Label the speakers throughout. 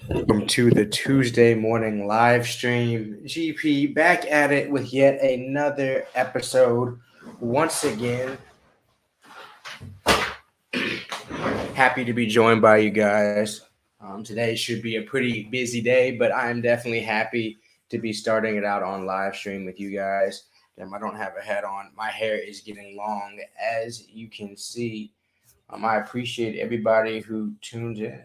Speaker 1: Welcome to the Tuesday morning live stream. GP back at it with yet another episode. Once again, happy to be joined by you guys. Today should be a pretty busy day, but I am definitely happy to be starting it out on live stream with you guys. I don't have a hat on. My hair is getting long, as you can see. I appreciate everybody who tuned in.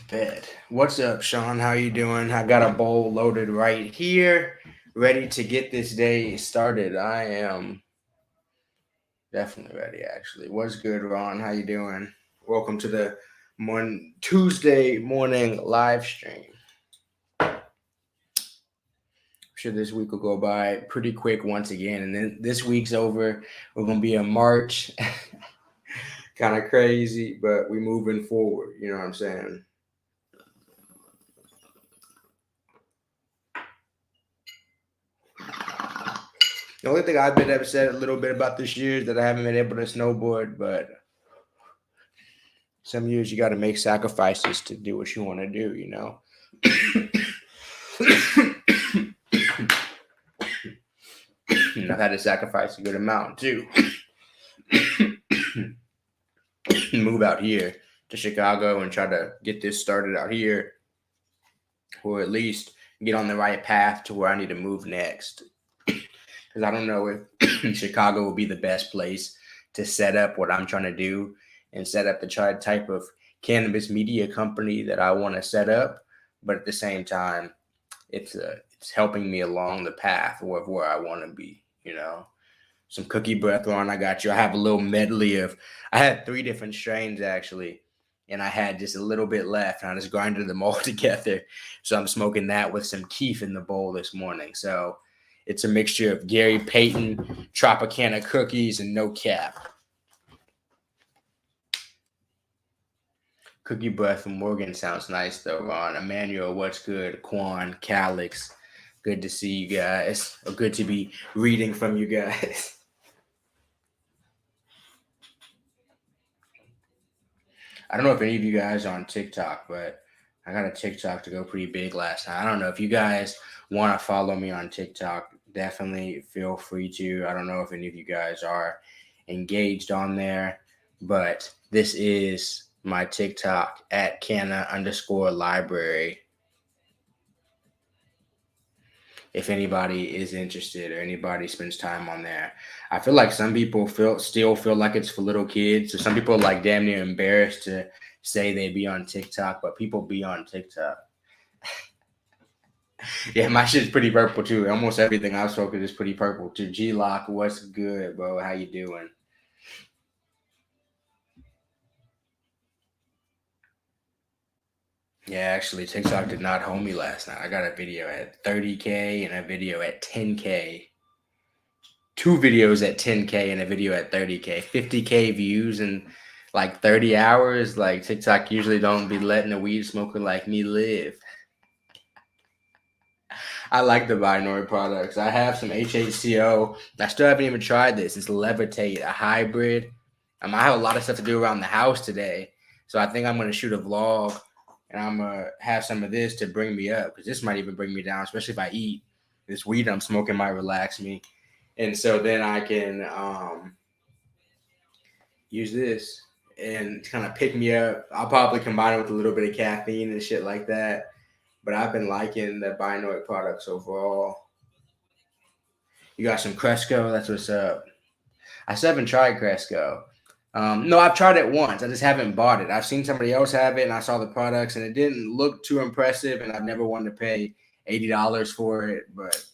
Speaker 1: Bet. What's up, Sean? How you doing? I got a bowl loaded right here, ready to get this day started. I am definitely ready, actually. What's good, Ron? How you doing? Welcome to the Tuesday morning live stream. I'm sure this week will go by pretty quick once again, and then this week's over. We're gonna be in March. Kind of crazy, but we moving forward. You know what I'm saying? The only thing I've been upset a little bit about this year is that I haven't been able to snowboard, but some years you got to make sacrifices to do what you want to do, you know? And I've had to sacrifice a good amount too. Move out here to Chicago and try to get this started out here, or at least get on the right path to where I need to move next. Because I don't know if Chicago will be the best place to set up what I'm trying to do and set up the type of cannabis media company that I want to set up. But at the same time, it's helping me along the path of where I want to be, you know. Some cookie breath on, I got you. I have a little medley of, I had 3 different strains actually, and I had just a little bit left, and I just grinded them all together. So I'm smoking that with some keef in the bowl this morning. So it's a mixture of Gary Payton, Tropicana cookies, and no cap. Cookie breath from Morgan sounds nice though, Ron. Emmanuel, what's good? Quan, Calix, good to see you guys. Or good to be reading from you guys. I don't know if any of you guys are on TikTok, but I got a TikTok to go pretty big last night. I don't know if you guys want to follow me on TikTok. Definitely feel free to. I don't know if any of you guys are engaged on there, but this is my TikTok at Canna_library. If anybody is interested or anybody spends time on there. I feel like some people still feel like it's for little kids. So some people are like damn near embarrassed to say they be on TikTok, but people be on TikTok. Yeah, my shit's pretty purple too. Almost everything I've spoken is pretty purple too. G Lock, what's good, bro? How you doing? Yeah, actually, TikTok did not hold me last night. I got a video at 30K and a video at 10K. 2 videos at 10K and a video at 30K. 50K views in like 30 hours. Like TikTok usually don't be letting a weed smoker like me live. I like the binary products. I have some HHCO. I still haven't even tried this. It's Levitate, a hybrid. I have a lot of stuff to do around the house today. So I think I'm going to shoot a vlog and I'm going to have some of this to bring me up because this might even bring me down, especially if I eat. This weed I'm smoking might relax me. And so then I can use this and kind of pick me up. I'll probably combine it with a little bit of caffeine and shit like that. But I've been liking the Binoid products overall. You got some Cresco. That's what's up. I still haven't tried Cresco. No, I've tried it once. I just haven't bought it. I've seen somebody else have it, and I saw the products, and it didn't look too impressive. And I've never wanted to pay $80 for it. But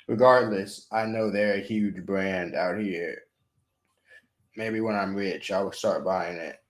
Speaker 1: regardless, I know they're a huge brand out here. Maybe when I'm rich, I will start buying it.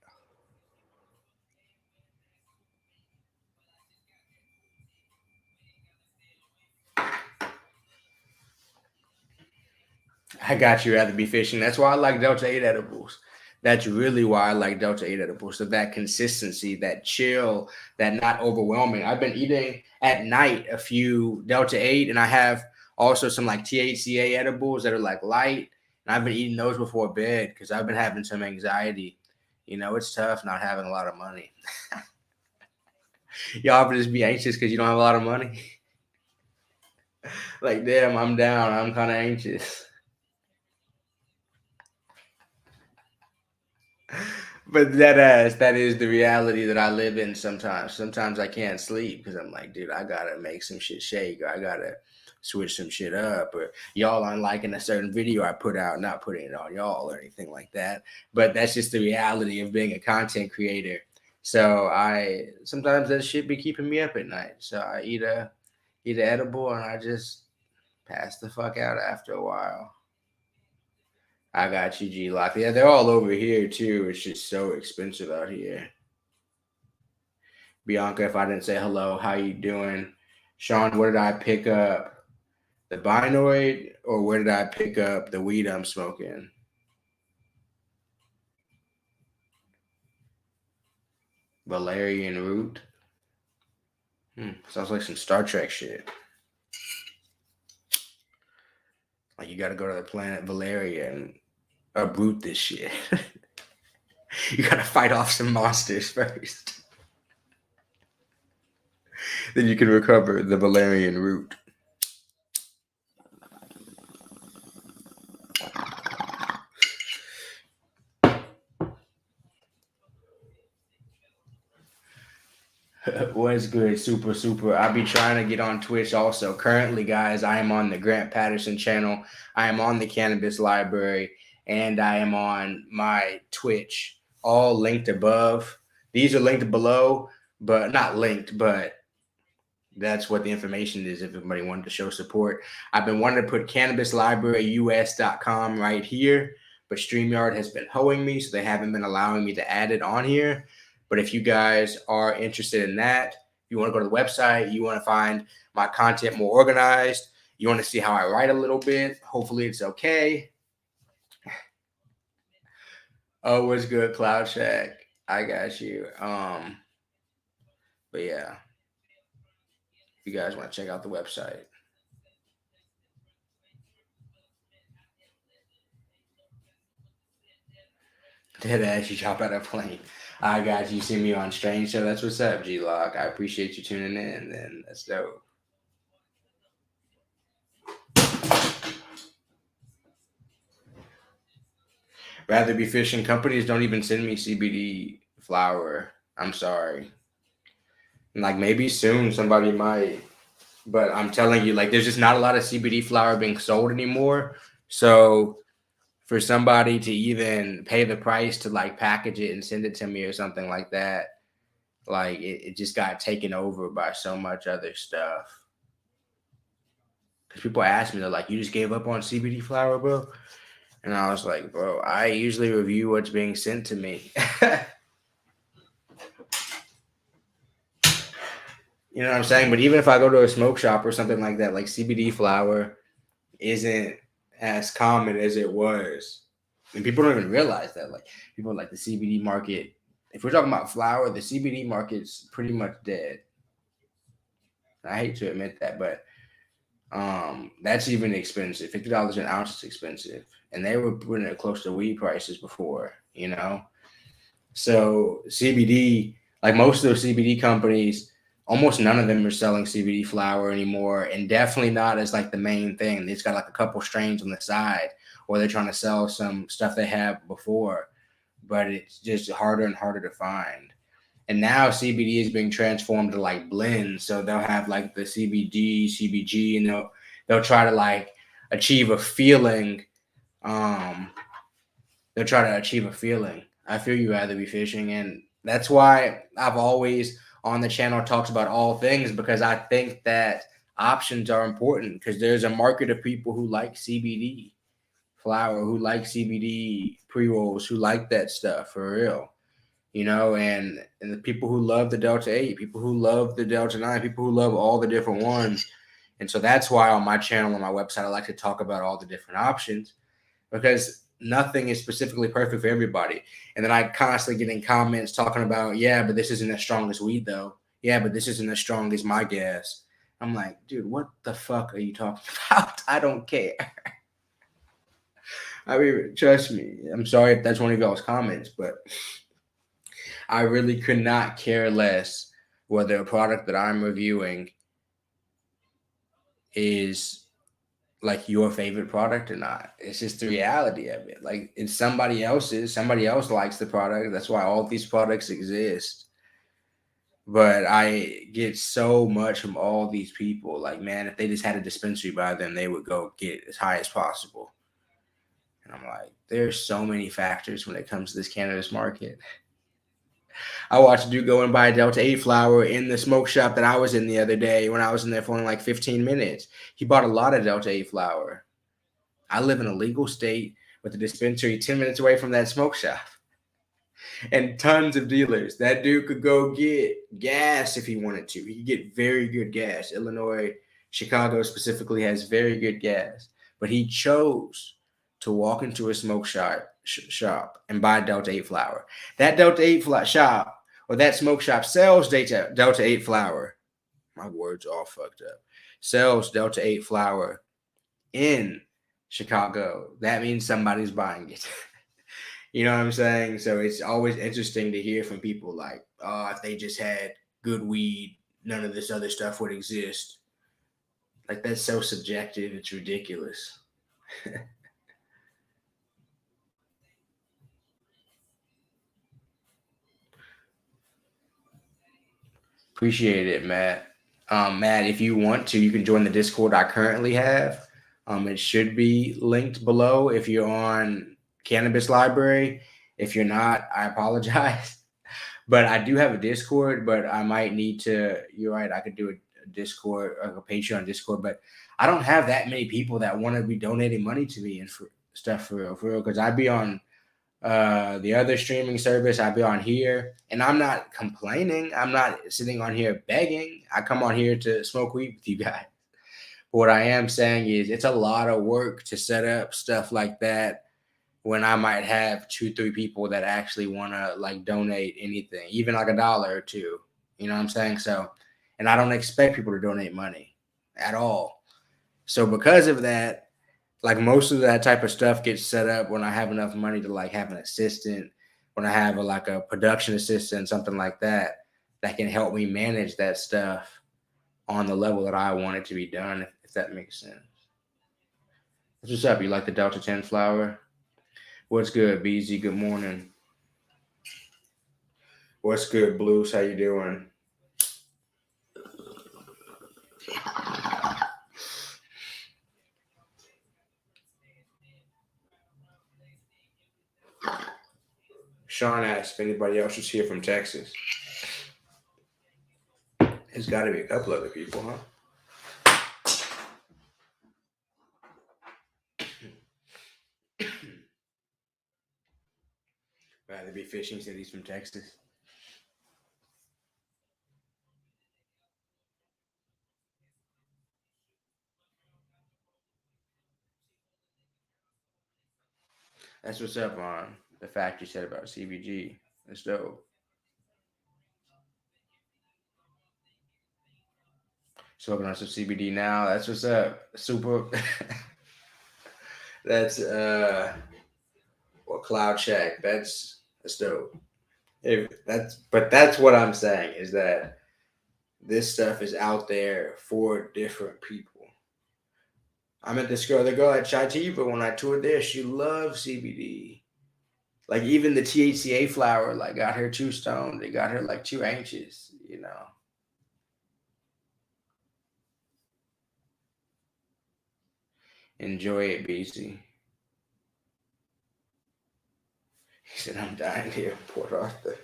Speaker 1: I got you. Rather be fishing. That's why I like Delta 8 edibles. That's really why I like Delta 8 edibles. So that consistency, that chill, that not overwhelming. I've been eating at night a few Delta 8, and I have also some like THCA edibles that are like light. And I've been eating those before bed because I've been having some anxiety. You know, it's tough not having a lot of money. Y'all ever just be anxious because you don't have a lot of money? Like, damn, I'm down. I'm kind of anxious. But that is the reality that I live in sometimes. Sometimes I can't sleep because I'm like, dude, I gotta make some shit shake, or I gotta switch some shit up, or y'all aren't liking a certain video I put out, not putting it on y'all or anything like that. But that's just the reality of being a content creator. So I sometimes that shit be keeping me up at night. So I eat an edible and I just pass the fuck out after a while. I got you, G Lock. Yeah, they're all over here too. It's just so expensive out here. Bianca, if I didn't say hello, how you doing? Sean, where did I pick up the binoid, or where did I pick up the weed I'm smoking? Valerian root. Sounds like some Star Trek shit. Like you got to go to the planet Valeria and uproot this shit. You got to fight off some monsters first. Then you can recover the Valerian root. What's good, super? I be trying to get on Twitch also. Currently, guys, I am on the Grant Patterson channel. I am on the Cannabis Library, and I am on my Twitch. All linked above. These are linked below, but not linked, but that's what the information is if everybody wanted to show support. I've been wanting to put cannabislibraryus.com right here, but StreamYard has been hoeing me, so they haven't been allowing me to add it on here. But if you guys are interested in that, you want to go to the website, you want to find my content more organized, you want to see how I write a little bit, hopefully it's okay. Oh, what's good, Cloud Shack? I got you. But yeah, if you guys want to check out the website. Dead ass, you chop out a plane. I got you. See me on Strange Show. That's what's up, G Lock. I appreciate you tuning in. Then that's dope. Rather be fishing. Companies don't even send me CBD flower. I'm sorry. Like maybe soon somebody might, but I'm telling you, like there's just not a lot of CBD flower being sold anymore. So for somebody to even pay the price to like package it and send it to me or something like that, like it just got taken over by so much other stuff. Because people ask me, they're like, you just gave up on CBD flower, bro? And I was like, bro, I usually review what's being sent to me. You know what I'm saying? But even if I go to a smoke shop or something like that, like CBD flower isn't as common as it was. And people don't even realize that. Like people like the CBD market. If we're talking about flower, the CBD market's pretty much dead. I hate to admit that, but that's even expensive. $50 an ounce is expensive, and they were putting it close to weed prices before, you know. So CBD, like most of those CBD companies, almost none of them are selling CBD flower anymore, and definitely not as like the main thing. It's got like a couple strains on the side, or they're trying to sell some stuff they have before, but it's just harder and harder to find. And now CBD is being transformed to like blends. So they'll have like the CBD, CBG, and they'll try to like achieve a feeling. Um, they'll try to achieve a feeling. I feel you rather be fishing, and that's why I've always on the channel talks about all things, because I think that options are important, because there's a market of people who like CBD flower, who like CBD pre-rolls, who like that stuff for real. You know, and the people who love the Delta 8, people who love the Delta 9, people who love all the different ones. And so that's why on my channel, on my website, I like to talk about all the different options, because nothing is specifically perfect for everybody. And then I constantly get in comments talking about, yeah, but this isn't as strong as weed though. Yeah, but this isn't as strong as my gas. I'm like, dude, what the fuck are you talking about? I don't care. I mean, trust me. I'm sorry if that's one of y'all's comments, but I really could not care less whether a product that I'm reviewing is like your favorite product or not. It's just the reality of it. Like it's somebody else's, somebody else likes the product. That's why all these products exist. But I get so much from all these people. Like, man, if they just had a dispensary by them, they would go get as high as possible. And I'm like, there's so many factors when it comes to this cannabis market. I watched a dude go and buy a Delta 8 flower in the smoke shop that I was in the other day when I was in there for only like 15 minutes. He bought a lot of Delta 8 flower. I live in a legal state with a dispensary 10 minutes away from that smoke shop and tons of dealers. That dude could go get gas if he wanted to. He could get very good gas. Illinois, Chicago specifically has very good gas. But he chose to walk into a smoke shop and buy Delta 8 flower. That Delta 8 shop or that smoke shop sells Delta 8 flower. My words all fucked up. Sells Delta 8 flower in Chicago. That means somebody's buying it. You know what I'm saying? So it's always interesting to hear from people like, oh, if they just had good weed, none of this other stuff would exist. Like that's so subjective. It's ridiculous. Appreciate it, Matt. Matt, if you want to, you can join the Discord I currently have. It should be linked below if you're on Cannabis Library. If you're not, I apologize. But I do have a Discord, but I might need to. You're right. I could do a Discord, a Patreon Discord, but I don't have that many people that want to be donating money to me and for stuff for real. Because I'd be on the other streaming service. I'd be on here, and I'm not complaining. I'm not sitting on here begging. I come on here to smoke weed with you guys. But what I am saying is, it's a lot of work to set up stuff like that when I might have 2, 3 people that actually want to like donate anything, even like $1 or two. You know what I'm saying? So, and I don't expect people to donate money at all. So because of that, like most of that type of stuff gets set up when I have enough money to like have an assistant, when I have like a production assistant, something like that, that can help me manage that stuff on the level that I want it to be done, if that makes sense. What's up? You like the Delta 10 flower? What's good, BZ? Good morning. What's good, Blues? How you doing? Sean asked if anybody else was here from Texas. There's got to be a couple other people, huh? Rather be fishing cities from Texas. That's what's up on the fact you said about CBG. That's dope. Smoking on some CBD now. That's what's up. Super. That's well, Cloud Check. That's dope. If that's what I'm saying is that this stuff is out there for different people. I met this girl, the girl at Chaitiva when I toured there. She loves CBD. Like even the THCA flower, like got her too stoned. They got her like too anxious. You know. Enjoy it, BC. He said, "I'm dying here in Port Arthur."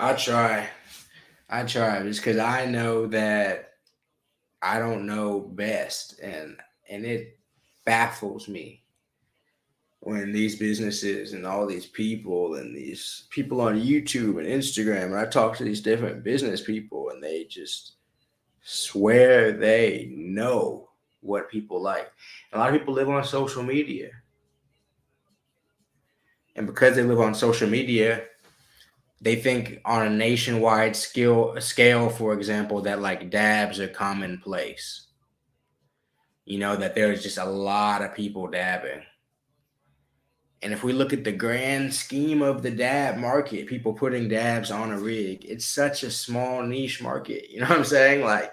Speaker 1: I try. I try just because I know that I don't know best, and it baffles me when these businesses and all these people and these people on YouTube and Instagram, and I talk to these different business people, and they just swear they know what people like. A lot of people live on social media, and because they live on social media, they think on a nationwide scale, for example, that like dabs are commonplace. That there's just a lot of people dabbing. And if we look at the grand scheme of the dab market, people putting dabs on a rig, it's such a small niche market. You know what I'm saying? Like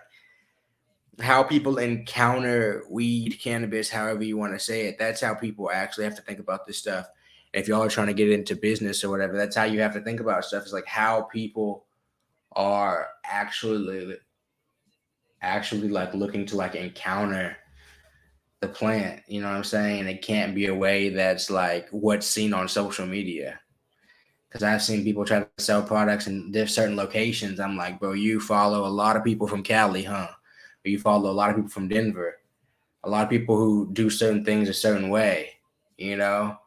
Speaker 1: how people encounter weed, cannabis, however you want to say it, that's how people actually have to think about this stuff. And if y'all are trying to get into business or whatever, that's how you have to think about stuff. It's like how people are actually like looking to like encounter the plant. You know what I'm saying? And it can't be a way that's like what's seen on social media. Because I've seen people try to sell products in certain locations. I'm like, bro, you follow a lot of people from Cali, huh? Or you follow a lot of people from Denver, a lot of people who do certain things a certain way, you know?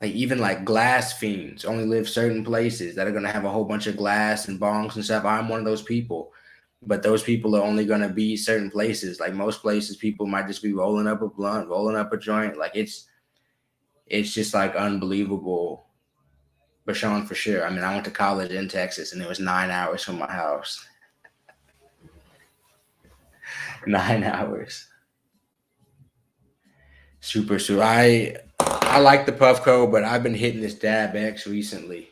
Speaker 1: Like even like glass fiends only live certain places that are gonna have a whole bunch of glass and bongs and stuff. I'm one of those people. But those people are only gonna be certain places. Like most places, people might just be rolling up a blunt, rolling up a joint. Like it's just like unbelievable. But Sean, for sure. I mean, I went to college in Texas, and it was 9 hours from my house. 9 hours. Super. So I like the Puffco, but I've been hitting this Dab X recently.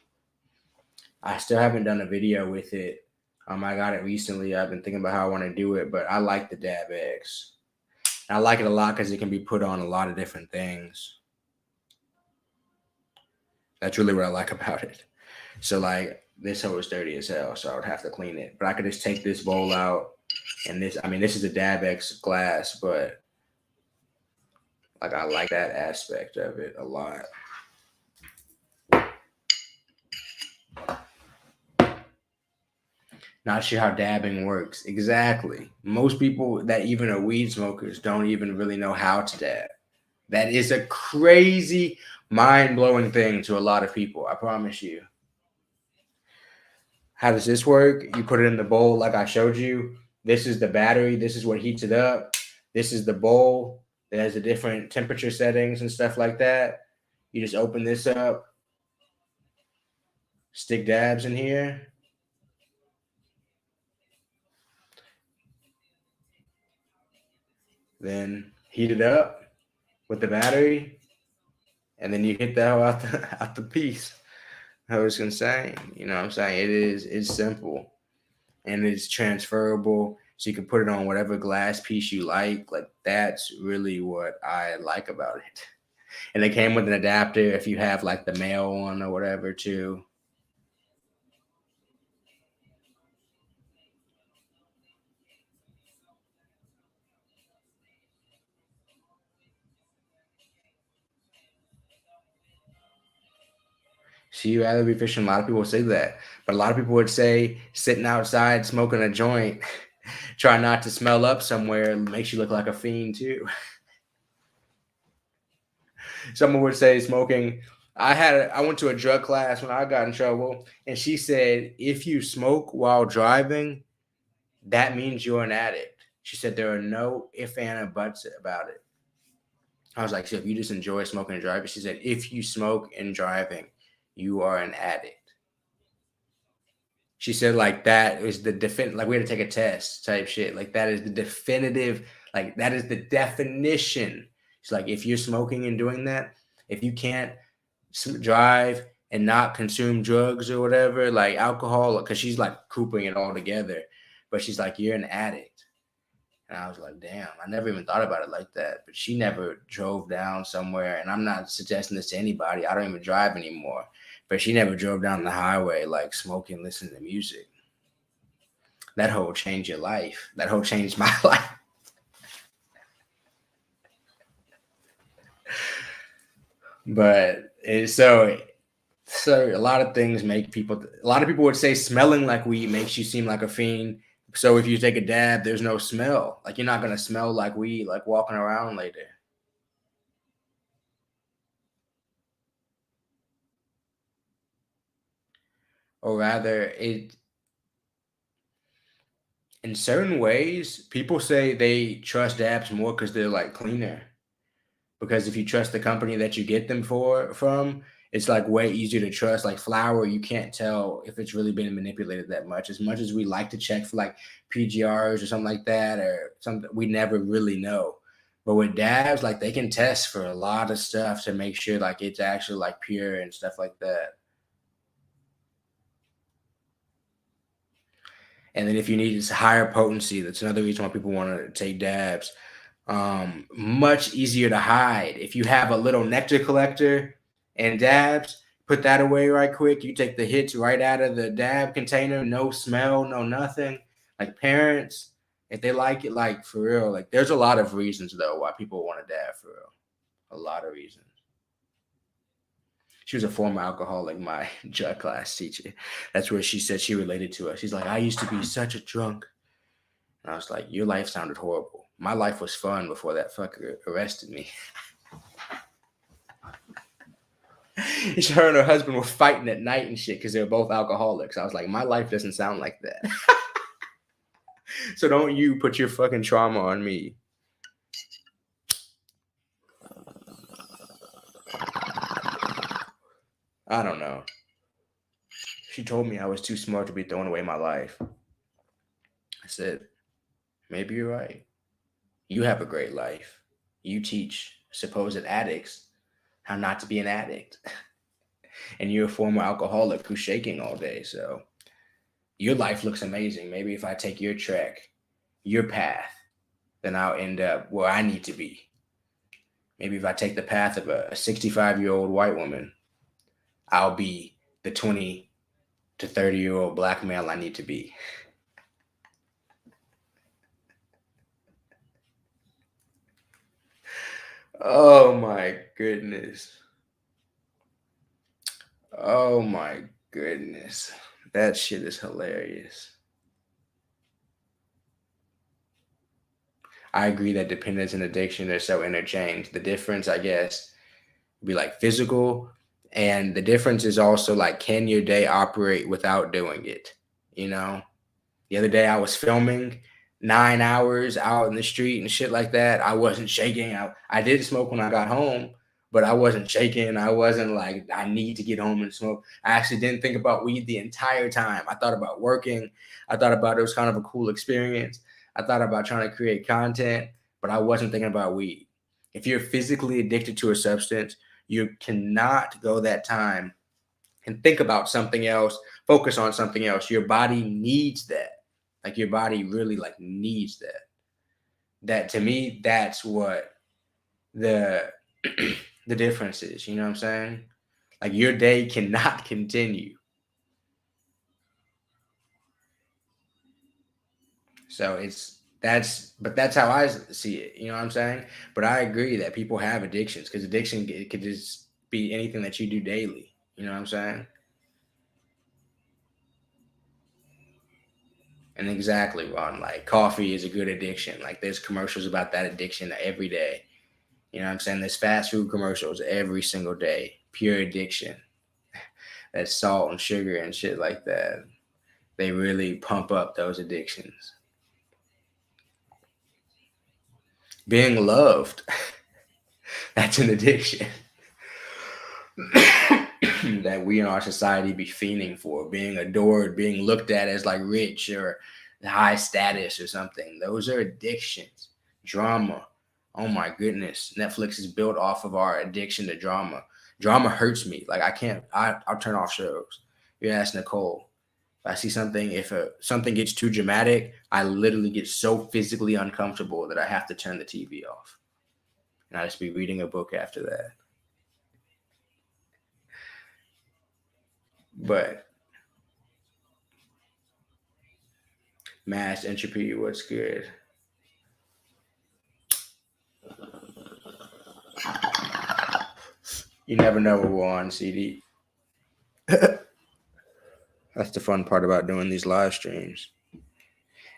Speaker 1: I still haven't done a video with it. I got it recently. I've been thinking about how I want to do it, but I like the Dab X. And I like it a lot because it can be put on a lot of different things. That's really what I like about it. So like this hole is dirty as hell, so I would have to clean it. But I could just take this bowl out and this is a Dab X glass, but like I like that aspect of it a lot. Not sure how dabbing works. Exactly. Most people that even are weed smokers don't even really know how to dab. That is a crazy, mind blowing thing to a lot of people. I promise you. How does this work? You put it in the bowl like I showed you. This is the battery. This is what heats it up. This is the bowl. It has the different temperature settings and stuff like that. You just open this up, stick dabs in here, then heat it up with the battery, and then you hit that out out the piece. I was insane. You know what I'm saying? It's simple and it's transferable. So you can put it on whatever glass piece you like. Like that's really what I like about it. And it came with an adapter if you have like the male one or whatever too. So you rather be fishing. A lot of people say that, but a lot of people would say sitting outside smoking a joint, try not to smell up somewhere, makes you look like a fiend too. Someone would say smoking. I went to a drug class when I got in trouble, and she said if you smoke while driving, that means you're an addict. She said there are no ifs and buts about it. I was like, so if you just enjoy smoking and driving, she said if you smoke and driving, you are an addict. She said like that is the like we had to take a test type shit. Like that is the definitive, like that is the definition. She's like, if you're smoking and doing that, if you can't drive and not consume drugs or whatever, like alcohol, because she's like cooping it all together. But she's like, you're an addict. And I was like, damn, I never even thought about it like that. But she never drove down somewhere. And I'm not suggesting this to anybody. I don't even drive anymore. But she never drove down the highway like smoking, listening to music. That whole changed your life. That whole changed my life. But so a lot of things make people. A lot of people would say smelling like weed makes you seem like a fiend. So if you take a dab, there's no smell. Like you're not gonna smell like weed, like walking around later. or rather, it in certain ways, people say they trust dabs more because they're like cleaner. Because if you trust the company that you get them from, it's like way easier to trust. Like flour, you can't tell if it's really been manipulated that much. As much as we like to check for like PGRs or something like that, or something, we never really know. But with dabs, like they can test for a lot of stuff to make sure like it's actually like pure and stuff like that. And then if you need higher potency, that's another reason why people want to take dabs. Much easier to hide. If you have a little nectar collector and dabs, put that away right quick. You take the hits right out of the dab container, no smell, no nothing. Like parents, if they like it, like for real, like there's a lot of reasons though why people want to dab for real. A lot of reasons. She was a former alcoholic, my drug class teacher. That's where she said she related to us. She's like, I used to be such a drunk. And I was like, your life sounded horrible. My life was fun before that fucker arrested me. Her and her husband were fighting at night and shit because they were both alcoholics. I was like, my life doesn't sound like that. So don't you put your fucking trauma on me. I don't know. She told me I was too smart to be throwing away my life. I said, maybe you're right. You have a great life. You teach supposed addicts how not to be an addict. And you're a former alcoholic who's shaking all day. So your life looks amazing. Maybe if I take your track, your path, then I'll end up where I need to be. Maybe if I take the path of a 65-year-old white woman, I'll be the 20 to 30-year-old black male I need to be. Oh my goodness. Oh my goodness. That shit is hilarious. I agree that dependence and addiction are so interchanged. The difference, I guess, would be like physical, and the difference is also like, can your day operate without doing it? You know, the other day I was filming 9 hours out in the street and shit like that. I wasn't shaking. I did smoke when I got home, but I wasn't shaking. I wasn't like, I need to get home and smoke. I actually didn't think about weed the entire time. I thought about working. I thought about it was kind of a cool experience. I thought about trying to create content, but I wasn't thinking about weed. If you're physically addicted to a substance, you cannot go that time and think about something else, focus on something else. Your body needs that. Like your body really like needs that. That to me, that's what the the difference is. You know what I'm saying? Like your day cannot continue. So that's how I see it. You know what I'm saying? But I agree that people have addictions because addiction it could just be anything that you do daily. You know what I'm saying? And exactly, Ron. Like coffee is a good addiction. Like there's commercials about that addiction every day. You know what I'm saying? There's fast food commercials every single day. Pure addiction. That's salt and sugar and shit like that. They really pump up those addictions. Being loved, that's an addiction that we in our society be fiending for. Being adored, being looked at as like rich or high status or something. Those are addictions. Drama. Oh my goodness. Netflix is built off of our addiction to drama. Drama hurts me. Like I can't, I'll turn off shows. You ask Nicole. If I see something, if something gets too dramatic, I literally get so physically uncomfortable that I have to turn the TV off. And I just be reading a book after that. But mass entropy, what's good? You never know what we're on, CD. That's the fun part about doing these live streams.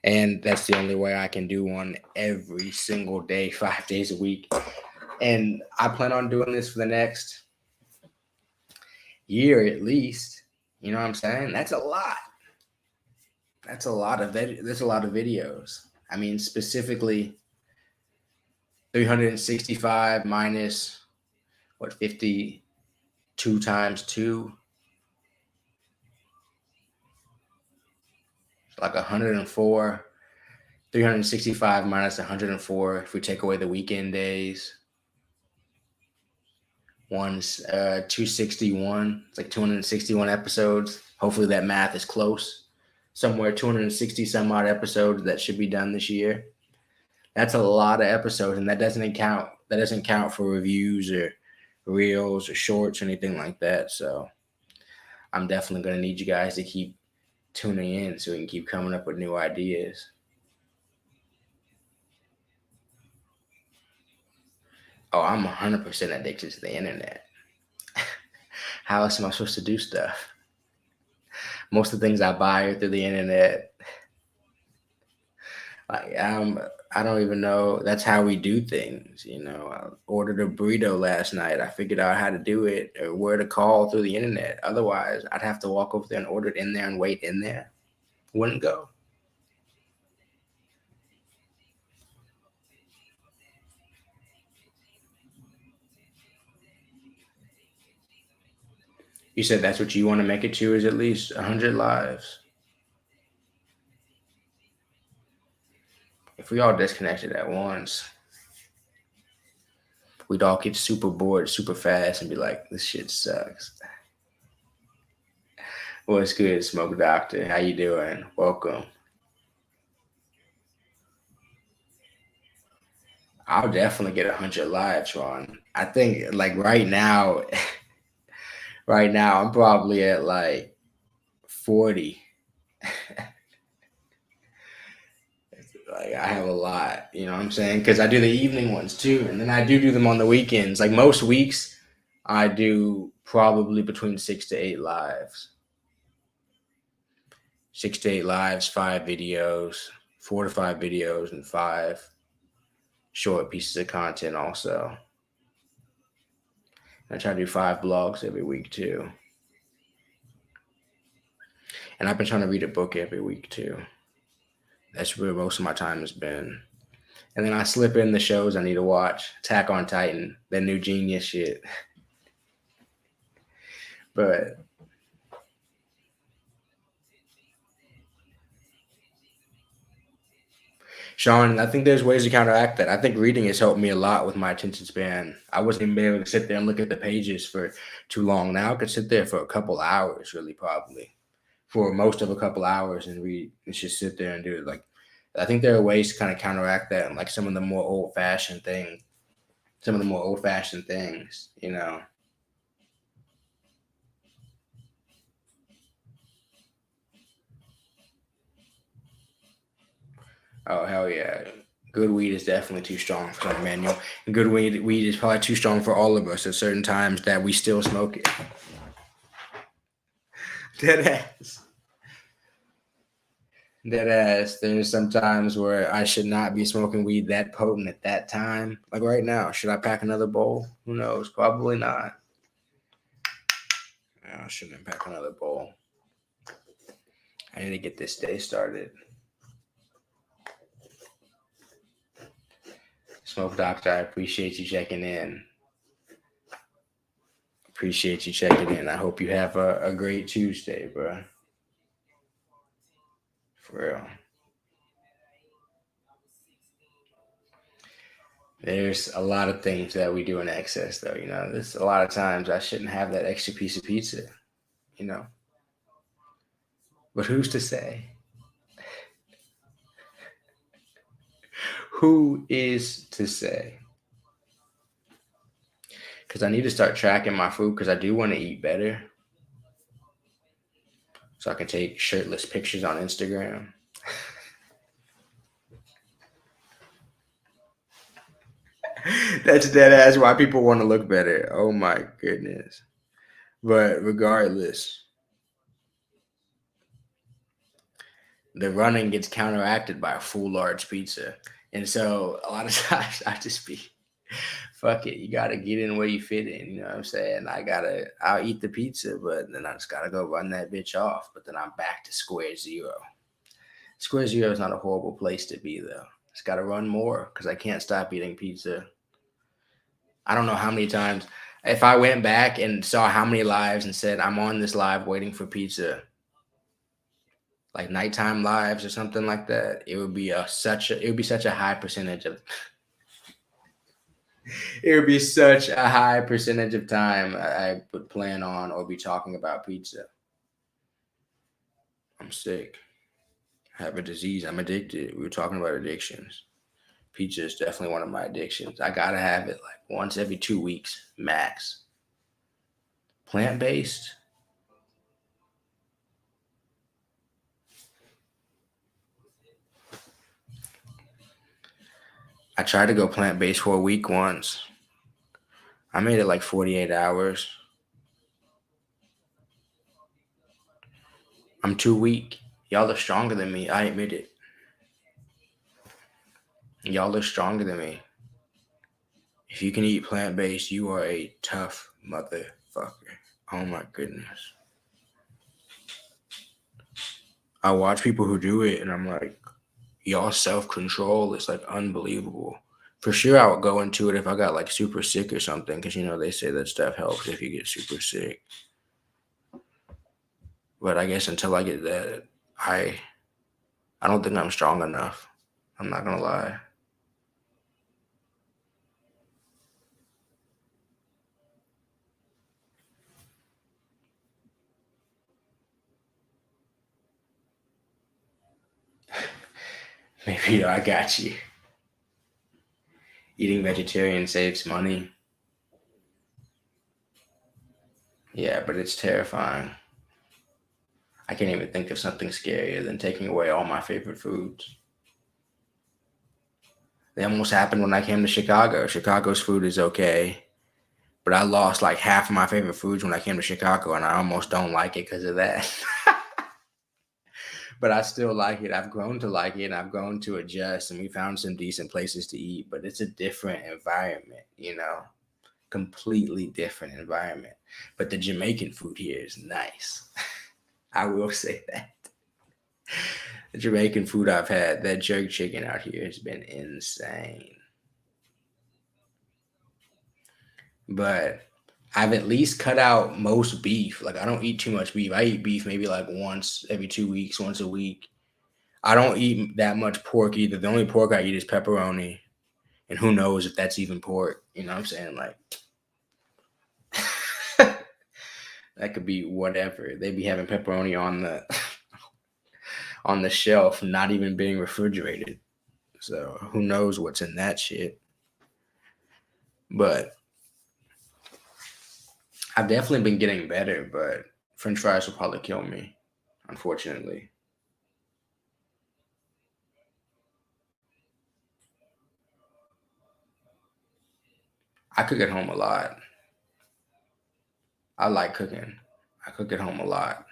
Speaker 1: And that's the only way I can do one every single day, 5 days a week. And I plan on doing this for the next year at least. You know what I'm saying? That's a lot. That's a lot of there's a lot of videos. I mean, specifically 365 minus what 52 times 2, like 104. 365 minus 104 if we take away the weekend days. One's 261. It's like 261 episodes. Hopefully that math is close. Somewhere 260 some odd episodes that should be done this year. That's a lot of episodes, and that doesn't count for reviews or reels or shorts or anything like that. So I'm definitely gonna need you guys to keep tuning in so we can keep coming up with new ideas. Oh, I'm 100% addicted to the internet. How else am I supposed to do stuff? Most of the things I buy are through the internet. Like I don't even know. That's how we do things. I ordered a burrito last night. I figured out how to do it or where to call through the internet. Otherwise, I'd have to walk over there and order it in there and wait in there. Wouldn't go. You said that's what you want to make it to, is at least 100 lives. If we all disconnected at once, we'd all get super bored super fast and be like, this shit sucks. What's good, Smoke Doctor? How you doing? Welcome. I'll definitely get 100 lives, Ron. I think like right now, right now I'm probably at like 40. Like I have a lot, you know what I'm saying? Because I do the evening ones too, and then I do them on the weekends. Like most weeks, I do probably between 6 to 8 lives. 6 to 8 lives, 5 videos, 4 to 5 videos, and 5 short pieces of content. Also, I try to do 5 blogs every week too, and I've been trying to read a book every week too. That's where most of my time has been. And then I slip in the shows I need to watch. Attack on Titan, the new Genius shit. But Sean, I think there's ways to counteract that. I think reading has helped me a lot with my attention span. I wasn't even able to sit there and look at the pages for too long. Now I could sit there for a couple hours, really, probably for most of a couple hours and read and just sit there and do it. Like, I think there are ways to kind of counteract that, and like some of the more old fashioned things. Oh hell yeah. Good weed is definitely too strong for some manual. And good weed is probably too strong for all of us at certain times that we still smoke it. Dead ass. Dead ass. There's some times where I should not be smoking weed that potent at that time. Like right now, should I pack another bowl? Who knows? Probably not. I shouldn't pack another bowl. I need to get this day started. Smoke Doctor, I appreciate you checking in. Appreciate you checking in. I hope you have a great Tuesday, bro. For real. There's a lot of things that we do in excess, though. There's a lot of times I shouldn't have that extra piece of pizza, you know. But who's to say? Who is to say? Because I need to start tracking my food because I do want to eat better. So I can take shirtless pictures on Instagram. That's dead ass why people want to look better. Oh my goodness. But regardless, the running gets counteracted by a full large pizza. And so a lot of times I just be fuck it. You gotta get in where you fit in. You know what I'm saying? I'll eat the pizza, but then I just gotta go run that bitch off. But then I'm back to square zero. Square zero is not a horrible place to be, though. Just gotta run more because I can't stop eating pizza. I don't know how many times. If I went back and saw how many lives and said I'm on this live waiting for pizza, like nighttime lives or something like that, it would be such a high percentage of it would be such a high percentage of time I would plan on or be talking about pizza. I'm sick. I have a disease. I'm addicted. We were talking about addictions. Pizza is definitely one of my addictions. I gotta have it like once every 2 weeks max. Plant based. I tried to go plant based for a week once. I made it like 48 hours. I'm too weak. Y'all are stronger than me. I admit it. Y'all are stronger than me. If you can eat plant based, you are a tough motherfucker. Oh my goodness. I watch people who do it and I'm like, y'all self control is like unbelievable. For sure, I would go into it if I got like super sick or something because they say that stuff helps if you get super sick. But I guess until I get that, I don't think I'm strong enough. I'm not gonna lie. Maybe I got you. Eating vegetarian saves money. Yeah, but it's terrifying. I can't even think of something scarier than taking away all my favorite foods. They almost happened when I came to Chicago. Chicago's food is okay, but I lost like half of my favorite foods when I came to Chicago, and I almost don't like it because of that. But I still like it. I've grown to like it, and I've grown to adjust, and we found some decent places to eat, but it's a different environment. Completely different environment. But the Jamaican food here is nice. I will say that. The Jamaican food I've had, that jerk chicken out here has been insane. But I've at least cut out most beef. Like I don't eat too much beef. I eat beef maybe like once every 2 weeks, once a week. I don't eat that much pork either. The only pork I eat is pepperoni. And who knows if that's even pork. You know what I'm saying? Like that could be whatever. They be having pepperoni on the on the shelf, not even being refrigerated. So who knows what's in that shit. But I've definitely been getting better, but French fries will probably kill me, unfortunately. I cook at home a lot. I like cooking. I cook at home a lot.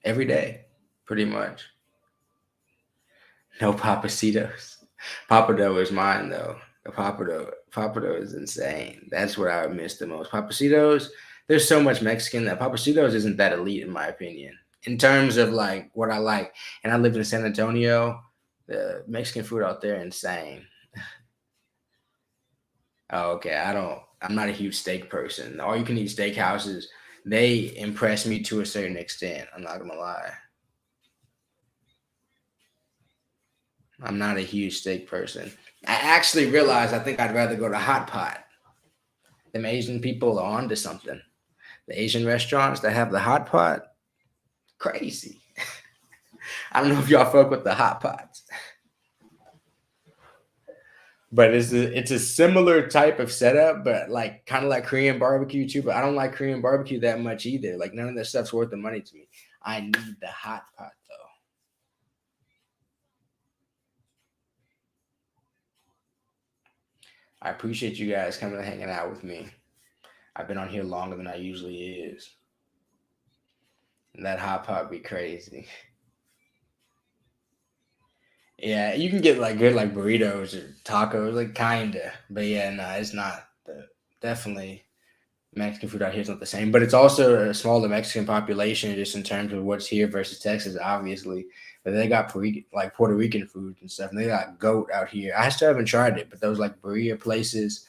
Speaker 1: Every day, pretty much. No papacitos. Papado is mine though. The papado is insane. That's what I would miss the most. Papacitos, there's so much Mexican that papacitos isn't that elite in my opinion. In terms of like what I like. And I lived in San Antonio. The Mexican food out there insane. Oh, okay. I'm not a huge steak person. All you can eat steakhouses, they impress me to a certain extent. I'm not gonna lie. I'm not a huge steak person. I actually realized I think I'd rather go to hot pot. Them Asian people are onto something. The Asian restaurants that have the hot pot, crazy. I don't know if y'all fuck with the hot pots, but it's a similar type of setup, but like kind of like Korean barbecue too. But I don't like Korean barbecue that much either. Like none of that stuff's worth the money to me. I need the hot pot though. I appreciate you guys coming and hanging out with me. I've been on here longer than I usually is. And that hot pot be crazy. Yeah, you can get like good like burritos or tacos, like kinda. But yeah, no, it's not definitely Mexican food out here is not the same, but it's also a smaller Mexican population just in terms of what's here versus Texas, obviously. But they got like Puerto Rican food and stuff, and they got goat out here. I still haven't tried it, but those like burrito places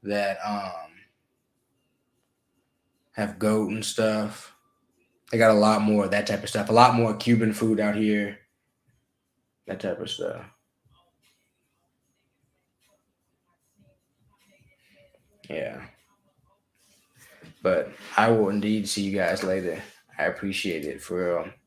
Speaker 1: that have goat and stuff, they got a lot more of that type of stuff. A lot more Cuban food out here, that type of stuff. Yeah, but I will indeed see you guys later. I appreciate it for real.